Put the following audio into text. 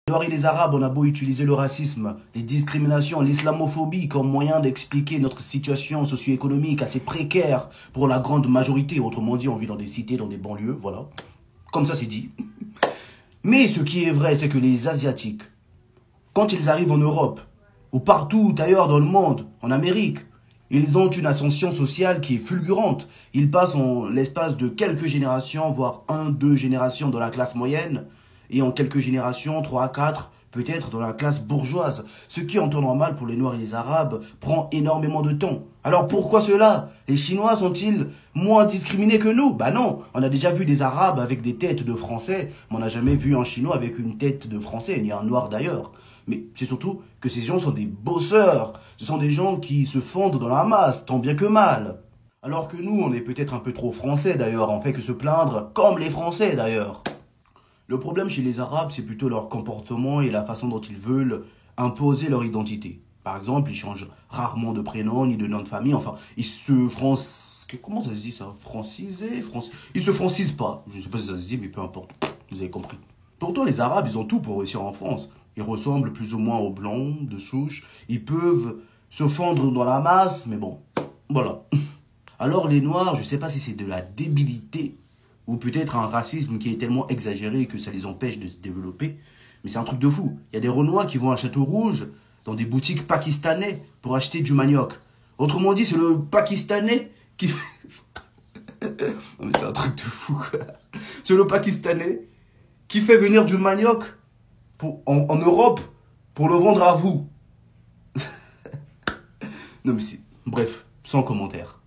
Les Noirs et les Arabes, on a beau utiliser le racisme, les discriminations, l'islamophobie comme moyen d'expliquer notre situation socio-économique assez précaire pour la grande majorité. Autrement dit, on vit dans des cités, dans des banlieues, voilà. Comme ça, c'est dit. Mais ce qui est vrai, c'est que les Asiatiques, quand ils arrivent en Europe, ou partout ailleurs dans le monde, en Amérique, ils ont une ascension sociale qui est fulgurante. Ils passent en l'espace de quelques générations, voire 1, 2 générations dans la classe moyenne, et en quelques générations, 3, 4, peut-être dans la classe bourgeoise. Ce qui, en temps normal, pour les Noirs et les Arabes, prend énormément de temps. Alors pourquoi cela? Les Chinois sont-ils moins discriminés que nous? Bah non, on a déjà vu des Arabes avec des têtes de Français, mais on n'a jamais vu un Chinois avec une tête de Français, ni un Noir d'ailleurs. Mais c'est surtout que ces gens sont des bosseurs. Ce sont des gens qui se fondent dans la masse, tant bien que mal. Alors que nous, on est peut-être un peu trop français d'ailleurs, on fait que se plaindre, comme les Français d'ailleurs. Le problème chez les Arabes, c'est plutôt leur comportement et la façon dont ils veulent imposer leur identité. Par exemple, ils changent rarement de prénom ni de nom de famille. Enfin, ils se comment ça se dit ça? Francisés? Ils se francisent pas. Je ne sais pas si ça se dit, mais peu importe. Vous avez compris. Pourtant, les Arabes, ils ont tout pour réussir en France. Ils ressemblent plus ou moins aux Blancs de souche. Ils peuvent se fondre dans la masse, mais bon, voilà. Alors les Noirs, je ne sais pas si c'est de la débilité ou peut-être un racisme qui est tellement exagéré que ça les empêche de se développer. Mais c'est un truc de fou. Il y a des Renois qui vont à Château Rouge, dans des boutiques pakistanais, pour acheter du manioc. Autrement dit, c'est le Pakistanais qui fait... Non mais c'est un truc de fou, quoi. C'est le Pakistanais qui fait venir du manioc en Europe pour le vendre à vous. Non mais c'est... Bref, sans commentaire.